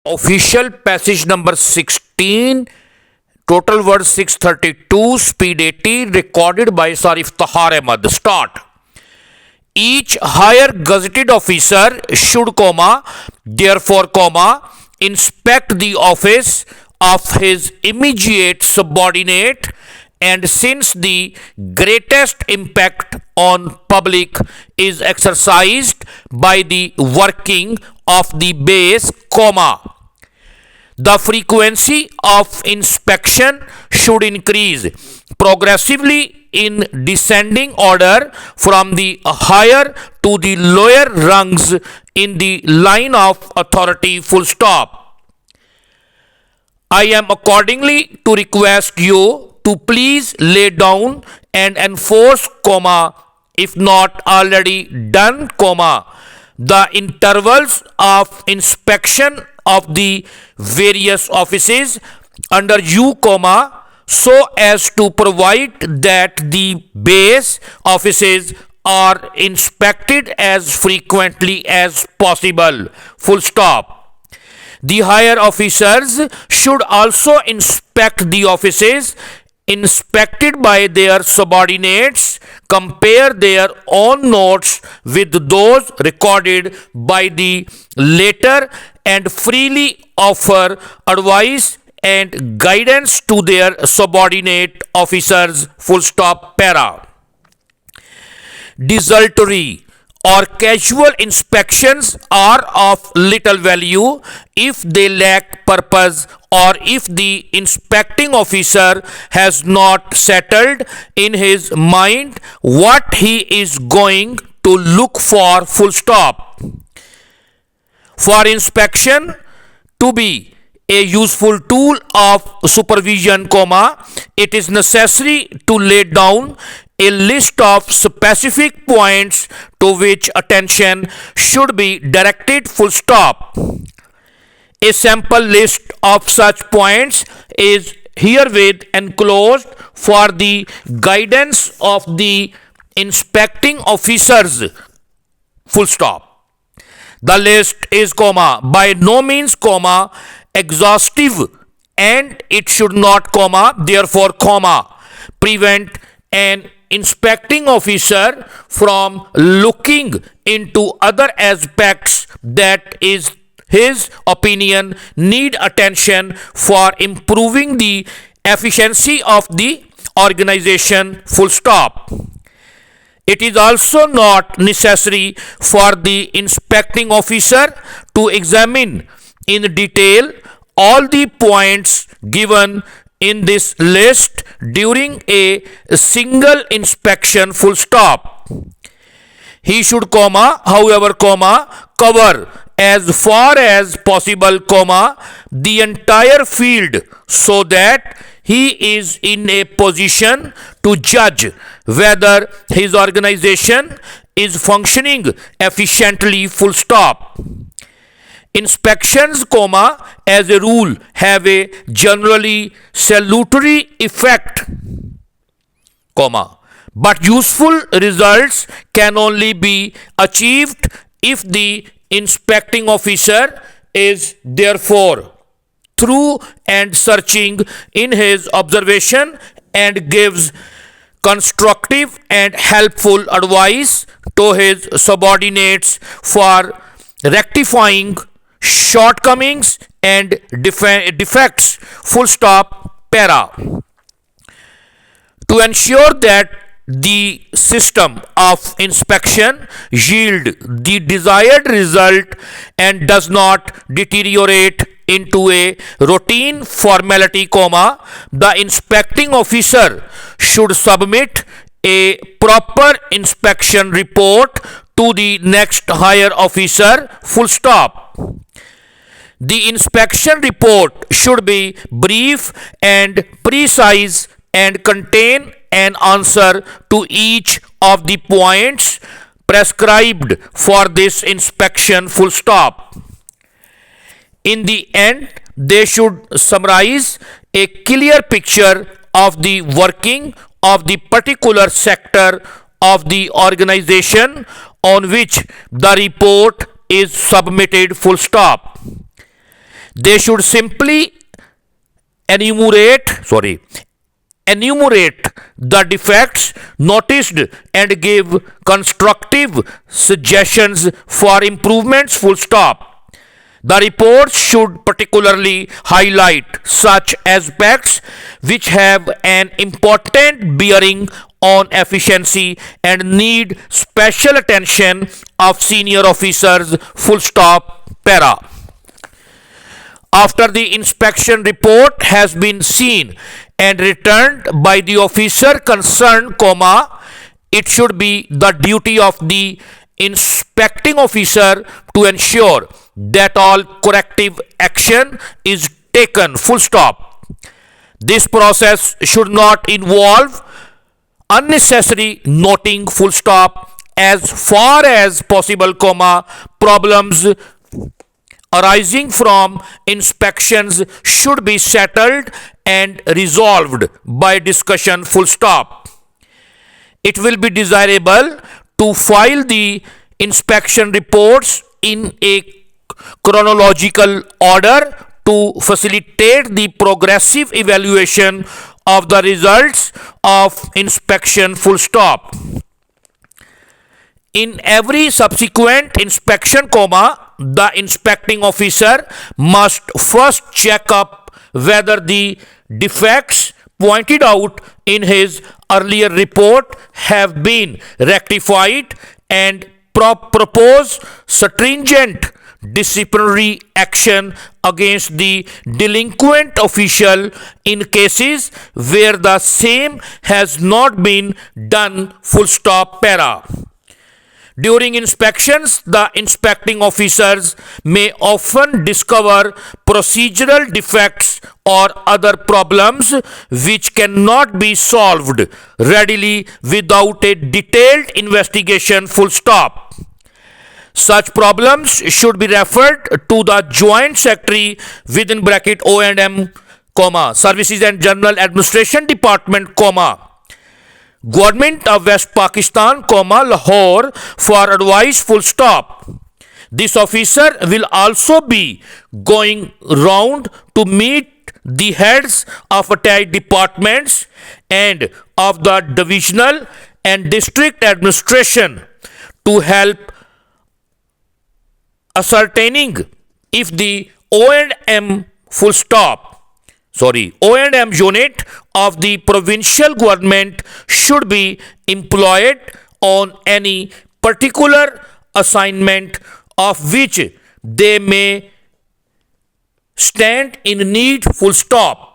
Official passage number 16, total words 632, speed 80, recorded by Sarif Tahar Ahmad. Start. Each higher gazetted officer should, therefore, inspect the office of his immediate subordinate, and since the greatest impact on public is exercised by the working of the base, the frequency of inspection should increase progressively in descending order from the higher to the lower rungs in the line of authority, full stop. I am accordingly to request you to please lay down and enforce, if not already done, the intervals of inspection of the various offices under you, so as to provide that the base offices are inspected as frequently as possible, full stop. The higher officers should also inspect the offices inspected by their subordinates, compare their own notes with those recorded by the latter, and freely offer advice and guidance to their subordinate officers, full stop, para. Desultory or casual inspections are of little value if they lack purpose, or if the inspecting officer has not settled in his mind what he is going to look for, full stop. For inspection to be a useful tool of supervision, it is necessary to lay down a list of specific points to which attention should be directed, full stop. A sample list of such points is herewith enclosed for the guidance of the inspecting officers, full stop. The list is, by no means, exhaustive, and it should not, therefore, prevent an inspecting officer from looking into other aspects that is his opinion need attention for improving the efficiency of the organization, full stop. It is also not necessary for the inspecting officer to examine in detail all the points given in this list during a single inspection, full stop. He should, however, cover as far as possible, the entire field, so that he is in a position to judge whether his organization is functioning efficiently, full stop. Inspections, as a rule, have a generally salutary effect, but useful results can only be achieved if the inspecting officer is therefore thorough and searching in his observation and gives constructive and helpful advice to his subordinates for rectifying shortcomings and defects, full stop, para. To ensure that the system of inspection yield the desired result and does not deteriorate into a routine formality, the inspecting officer should submit a proper inspection report to the next higher officer, full stop. The inspection report should be brief and precise and contain an answer to each of the points prescribed for this inspection, full stop. In the end, they should summarize a clear picture of the working of the particular sector of the organization on which the report is submitted, full stop. They should simply enumerate the defects noticed and give constructive suggestions for improvements, full stop. The reports should particularly highlight such aspects which have an important bearing on efficiency and need special attention of senior officers, full stop, para. After the inspection report has been seen and returned by the officer concerned, comma, it should be the duty of the inspecting officer to ensure that all corrective action is taken, full stop. This process should not involve unnecessary noting, full stop, as far as possible, comma, problems arising from inspections should be settled and resolved by discussion, full stop. It will be desirable to file the inspection reports in a chronological order to facilitate the progressive evaluation of the results of inspection, full stop. In every subsequent inspection, comma, the inspecting officer must first check up whether the defects pointed out in his earlier report have been rectified and propose stringent disciplinary action against the delinquent official in cases where the same has not been done, full stop, para. During inspections, the inspecting officers may often discover procedural defects or other problems which cannot be solved readily without a detailed investigation, full stop. Such problems should be referred to the Joint Secretary within bracket O&M, comma, Services and General Administration Department, comma, Government of West Pakistan, comma, Lahore for advice, full stop. This officer will also be going round to meet the heads of attached departments and of the divisional and district administration to help ascertaining if the O&M full stop O&M unit of the provincial government should be employed on any particular assignment of which they may stand in need, full stop.